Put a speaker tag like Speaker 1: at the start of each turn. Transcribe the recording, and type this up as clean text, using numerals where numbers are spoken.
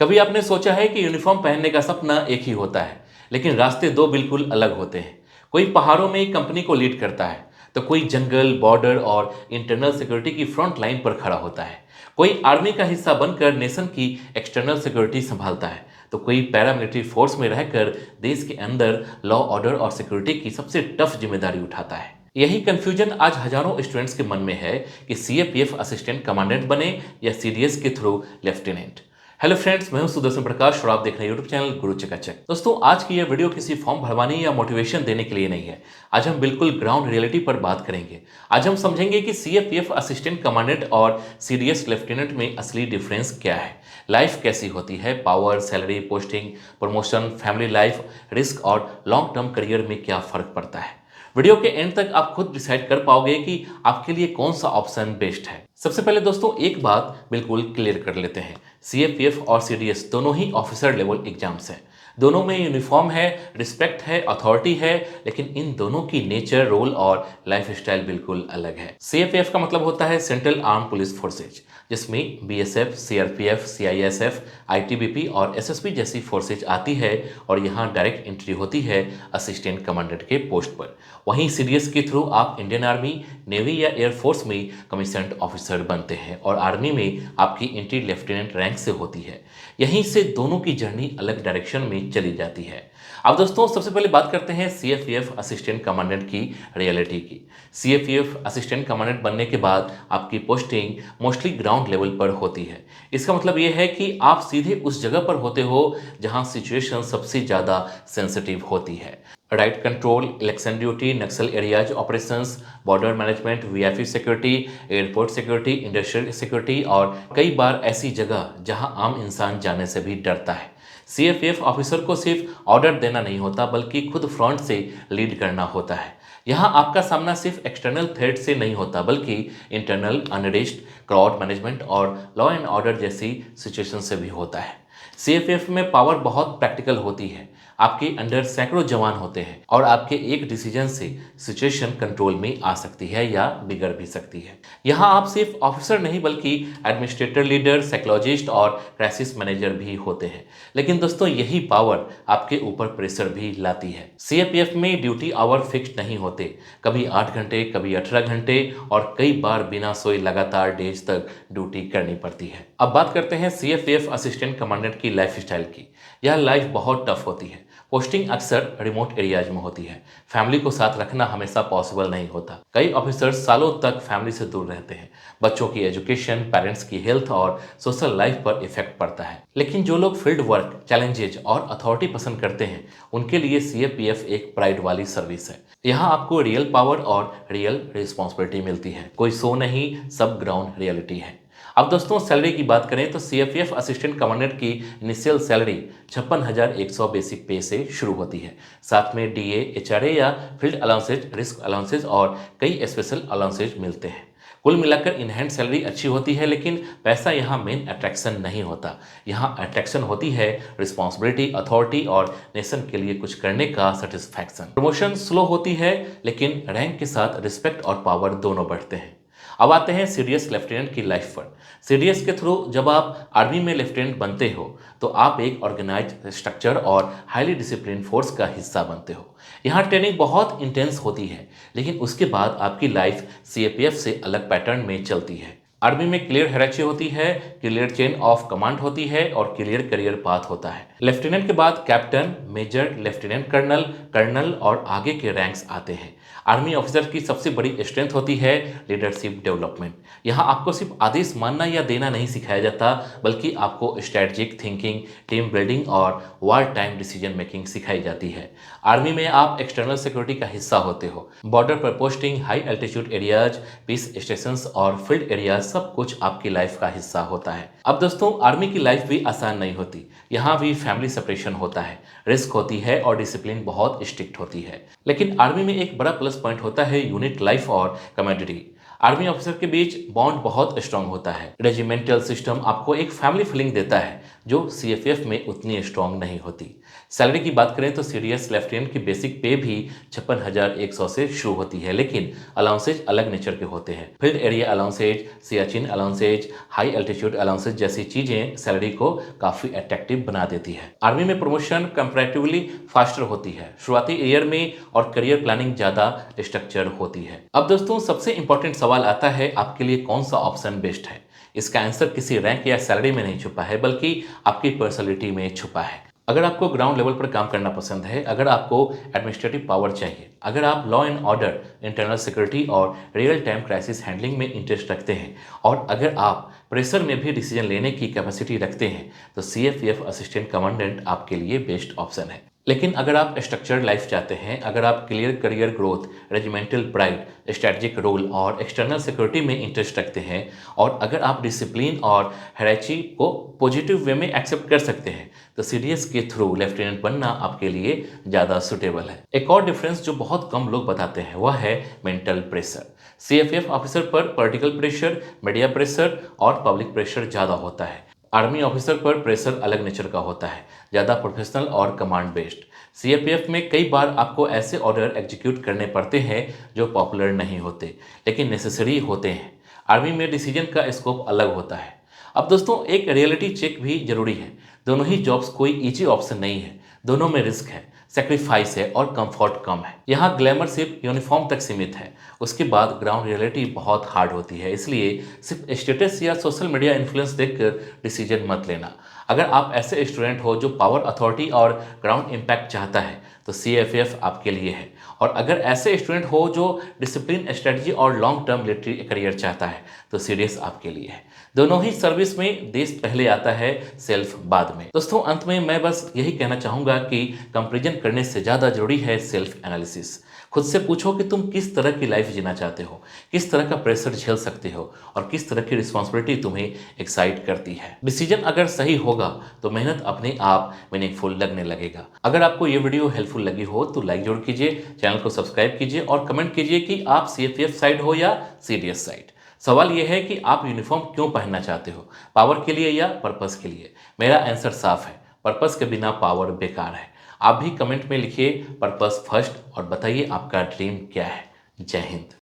Speaker 1: कभी आपने सोचा है कि यूनिफॉर्म पहनने का सपना एक ही होता है, लेकिन रास्ते दो बिल्कुल अलग होते हैं। कोई पहाड़ों में एक कंपनी को लीड करता है, तो कोई जंगल, बॉर्डर और इंटरनल सिक्योरिटी की फ्रंट लाइन पर खड़ा होता है। कोई आर्मी का हिस्सा बनकर नेशन की एक्सटर्नल सिक्योरिटी संभालता है, तो कोई पैरामिलिट्री फोर्स में रहकर देश के अंदर लॉ, ऑर्डर और सिक्योरिटी की सबसे टफ जिम्मेदारी उठाता है। यही कंफ्यूजन आज हजारों स्टूडेंट्स के मन में है कि सीएपीएफ असिस्टेंट कमांडेंट बने या सीडीएस के थ्रू लेफ्टिनेंट। हेलो फ्रेंड्स, मैं हूं सुदर्शन प्रकाश और आप देख रहे हैं यूट्यूब चैनल गुरु चकाचक। दोस्तों, आज की यह वीडियो किसी फॉर्म भरवाने या मोटिवेशन देने के लिए नहीं है। आज हम बिल्कुल ग्राउंड रियलिटी पर बात करेंगे। आज हम समझेंगे कि सीएपीएफ असिस्टेंट कमांडेंट और सीडीएस लेफ्टिनेंट में असली डिफरेंस क्या है, लाइफ कैसी होती है, power, salary, posting, promotion, family life, risk और लॉन्ग टर्म करियर में क्या फर्क पड़ता है। वीडियो के एंड तक आप खुद डिसाइड कर पाओगे कि आपके लिए कौन सा ऑप्शन बेस्ट है। सबसे पहले दोस्तों एक बात बिल्कुल क्लियर कर लेते हैं, सीएपीएफ और सीडीएस दोनों ही ऑफिसर लेवल एग्जाम्स हैं। दोनों में यूनिफॉर्म है, रिस्पेक्ट है, अथॉरिटी है, लेकिन इन दोनों की नेचर, रोल और लाइफ स्टाइल बिल्कुल अलग है। सीएपीएफ का मतलब होता है सेंट्रल आर्म पुलिस फोर्सेज, जिसमें बीएसएफ, सीआरपीएफ, सीआईएसएफ, आईटीबीपी और एसएसबी जैसी फोर्सेज आती है और यहाँ डायरेक्ट एंट्री होती है असिस्टेंट कमांडेंट के पोस्ट पर। वहीं सीडीएस के थ्रू आप इंडियन आर्मी, नेवी या एयरफोर्स में कमीशन्ड ऑफिसर बनते हैं और आर्मी में आपकी एंट्री लेफ्टिनेंट रैंक से होती है। यहीं से दोनों की जर्नी अलग डायरेक्शन में चली जाती है। अब दोस्तों सबसे पहले बात करते हैं सीएपीएफ असिस्टेंट कमांडेंट की रियलिटी की। सीएपीएफ असिस्टेंट कमांडेंट बनने के बाद आपकी पोस्टिंग मोस्टली ग्राउंड लेवल पर होती है। इसका मतलब यह है कि आप सीधे उस जगह पर होते हो जहां सिचुएशन सबसे ज़्यादा सेंसिटिव होती है। Right control, election duty, Naxal areas operations, border management, VIP security, airport security, industrial security और कई बार ऐसी जगह जहां आम इंसान जाने से भी डरता है। सीएपीएफ ऑफिसर को सिर्फ ऑर्डर देना नहीं होता, बल्कि खुद फ्रंट से लीड करना होता है। यहाँ आपका सामना सिर्फ एक्सटर्नल थ्रेट से नहीं होता, बल्कि इंटरनल अनरेस्ट, क्राउड मैनेजमेंट और लॉ एंड ऑर्डर जैसी सिचुएशन से भी होता है। सीएपीएफ में पावर बहुत प्रैक्टिकल होती है। आपके अंडर सैकड़ों जवान होते हैं और आपके एक डिसीजन से सिचुएशन कंट्रोल में आ सकती है या बिगड़ भी सकती है। यहाँ आप सिर्फ ऑफिसर नहीं बल्कि एडमिनिस्ट्रेटर, लीडर, साइकोलॉजिस्ट और क्राइसिस मैनेजर भी होते हैं। लेकिन दोस्तों यही पावर आपके ऊपर प्रेशर भी लाती है। सीएपीएफ में ड्यूटी आवर फिक्स नहीं होते, कभी 8 घंटे, कभी 18 घंटे और कई बार बिना सोए लगातार डेज तक ड्यूटी करनी पड़ती है। अब बात करते हैं सीएपीएफ असिस्टेंट कमांडेंट की लाइफ स्टाइल की। यह लाइफ बहुत टफ होती है। पोस्टिंग अक्सर रिमोट एरियाज में होती है। फैमिली को साथ रखना हमेशा पॉसिबल नहीं होता। कई ऑफिसर्स सालों तक फैमिली से दूर रहते हैं। बच्चों की एजुकेशन, पेरेंट्स की हेल्थ और सोशल लाइफ पर इफेक्ट पड़ता है। लेकिन जो लोग फील्ड वर्क, चैलेंजेज और अथॉरिटी पसंद करते हैं, उनके लिए सीएपीएफ एक प्राइड वाली सर्विस है। यहाँ आपको रियल पावर और रियल रिस्पॉन्सिबिलिटी मिलती है। कोई शो नहीं, सब ग्राउंड रियलिटी है। अब दोस्तों सैलरी की बात करें तो सीएपीएफ असिस्टेंट कमांडेंट की इनिशियल सैलरी 56,100 बेसिक पे से शुरू होती है। साथ में डीए, एचआरए या फील्ड अलाउंसेज, रिस्क अलाउंसेज और कई स्पेशल अलाउंसेज मिलते हैं। कुल मिलाकर इन हैंड सैलरी अच्छी होती है, लेकिन पैसा यहाँ मेन अट्रैक्शन नहीं होता। यहाँ अट्रैक्शन होती है रिस्पॉन्सिबिलिटी, अथॉरिटी और नेशन के लिए कुछ करने का सेटिस्फैक्शन। प्रमोशन स्लो होती है, लेकिन रैंक के साथ रिस्पेक्ट और पावर दोनों बढ़ते हैं। अब आते हैं सीडीएस लेफ्टिनेंट की लाइफ पर। सीडीएस के थ्रू जब आप आर्मी में लेफ्टिनेंट बनते हो तो आप एक ऑर्गेनाइज्ड स्ट्रक्चर और हाईली डिसिप्लिन फोर्स का हिस्सा बनते हो। यहाँ ट्रेनिंग बहुत इंटेंस होती है, लेकिन उसके बाद आपकी लाइफ सीएपीएफ से अलग पैटर्न में चलती है। आर्मी में क्लियर हायरार्की होती है, क्लियर चेन ऑफ कमांड होती है और क्लियर करियर पाथ होता है। लेफ्टिनेंट के बाद captain, major, lieutenant colonel, colonel और आगे के रैंक्स आते हैं। आर्मी ऑफिसर की सबसे बड़ी स्ट्रेंथ होती है लीडरशिप डेवलपमेंट। यहाँ आपको सिर्फ आदेश मानना या देना नहीं सिखाया जाता, बल्कि आपको स्ट्रेटजिक थिंकिंग, टीम बिल्डिंग और वार टाइम डिसीजन मेकिंग सिखाई जाती है। आर्मी में आप एक्सटर्नल सिक्योरिटी का हिस्सा होते हो। बॉर्डर पर posting, high altitude areas, peace stations और फील्ड एरियाज सब कुछ आपकी लाइफ का हिस्सा होता है। अब दोस्तों आर्मी की लाइफ भी आसान नहीं होती। यहाँ भी फैमिली सेपरेशन होता है, रिस्क होती है और डिसिप्लिन बहुत स्ट्रिक्ट होती है। लेकिन आर्मी में एक बड़ा प्लस पॉइंट होता है यूनिट लाइफ और कम्युनिटी। आर्मी ऑफिसर के बीच बॉन्ड बहुत स्ट्रांग होता है। रेजिमेंटल सिस्टम आपको एक फैमिली फीलिंग देता है। जो सीएफएफ में उतनी स्ट्रांग नहीं होती। सैलरी की बात करें तो सीडीएस लेफ्टिनेंट की बेसिक पे भी 56,100 से शुरू होती है, लेकिन अलाउंसेज अलग नेचर के होते हैं। Field area allowances, Siachen allowances, high altitude allowances जैसी चीजें सैलरी को काफी अट्रैक्टिव बना देती है। आर्मी में प्रमोशन कंपैरेटिवली फास्टर होती है, शुरुआती ईयर में, और करियर प्लानिंग ज्यादा स्ट्रक्चर होती है। अब दोस्तों सबसे इंपॉर्टेंट सवाल आता है, आपके लिए कौन सा ऑप्शन बेस्ट है। इसका आंसर किसी रैंक या सैलरी में नहीं छुपा है, बल्कि आपकी पर्सनैलिटी में छुपा है। अगर आपको ग्राउंड लेवल पर काम करना पसंद है, अगर आपको एडमिनिस्ट्रेटिव पावर चाहिए, अगर आप law and order, internal security और रियल टाइम क्राइसिस हैंडलिंग में इंटरेस्ट रखते हैं, और अगर आप प्रेशर में भी डिसीजन लेने की कैपेसिटी रखते हैं, तो सीएफएफ असिस्टेंट कमांडेंट आपके लिए बेस्ट ऑप्शन है। लेकिन अगर आप स्ट्रक्चर्ड लाइफ चाहते हैं, अगर आप clear career growth, regimental pride, strategic role और एक्सटर्नल सिक्योरिटी में इंटरेस्ट रखते हैं, और अगर आप डिसिप्लिन और हायरार्की को पॉजिटिव वे में एक्सेप्ट कर सकते हैं, तो सीडीएस के थ्रू लेफ्टिनेंट बनना आपके लिए ज़्यादा सुटेबल है। एक और डिफरेंस जो बहुत कम लोग बताते हैं वह है मेंटल प्रेशर। सीएफएफ ऑफिसर पर पॉलिटिकल प्रेशर, मीडिया प्रेशर और पब्लिक प्रेशर ज़्यादा होता है। आर्मी ऑफिसर पर प्रेशर अलग नेचर का होता है, ज़्यादा प्रोफेशनल और कमांड बेस्ड। सीएपीएफ में कई बार आपको ऐसे ऑर्डर एग्जीक्यूट करने पड़ते हैं जो पॉपुलर नहीं होते, लेकिन नेसेसरी होते हैं। आर्मी में डिसीजन का स्कोप अलग होता है। अब दोस्तों एक रियलिटी चेक भी जरूरी है। दोनों ही जॉब्स कोई इजी ऑप्शन नहीं है, दोनों में रिस्क है, सेक्रीफाइस है और कंफर्ट कम है। यहाँ ग्लैमर सिर्फ यूनिफॉर्म तक सीमित है, उसके बाद ग्राउंड रियलिटी बहुत हार्ड होती है। इसलिए सिर्फ स्टेटस या सोशल मीडिया इन्फ्लुएंस देखकर डिसीजन मत लेना। अगर आप ऐसे स्टूडेंट हो जो पावर, अथॉरिटी और ग्राउंड इम्पैक्ट चाहता है, तो सीएफएफ आपके लिए है। और अगर ऐसे स्टूडेंट हो जो डिसिप्लिन, स्ट्रेटजी और लॉन्ग टर्म मिलिट्री करियर चाहता है, तो सीडीएस आपके लिए है। दोनों ही सर्विस में देश पहले आता है, सेल्फ बाद में। दोस्तों अंत में मैं बस यही कहना चाहूँगा कि कंपैरिजन करने से ज़्यादा जरूरी है सेल्फ एनालिसिस। खुद से पूछो कि तुम किस तरह की लाइफ जीना चाहते हो, किस तरह का प्रेशर झेल सकते हो और किस तरह की रिस्पॉन्सिबिलिटी तुम्हें एक्साइट करती है। डिसीजन अगर सही होगा तो मेहनत अपने आप मीनिंगफुल लगने लगेगा। अगर आपको ये वीडियो हेल्पफुल लगी हो तो लाइक जरूर कीजिए, चैनल को सब्सक्राइब कीजिए और कमेंट कीजिए कि आप सीएपीएफ साइड हो या सीडीएस साइड। सवाल यह है कि आप यूनिफॉर्म क्यों पहनना चाहते हो, पावर के लिए या पर्पस के लिए। मेरा आंसर साफ है, पर्पस के बिना पावर बेकार है। आप भी कमेंट में लिखिए पर्पस फर्स्ट और बताइए आपका ड्रीम क्या है। जय हिंद।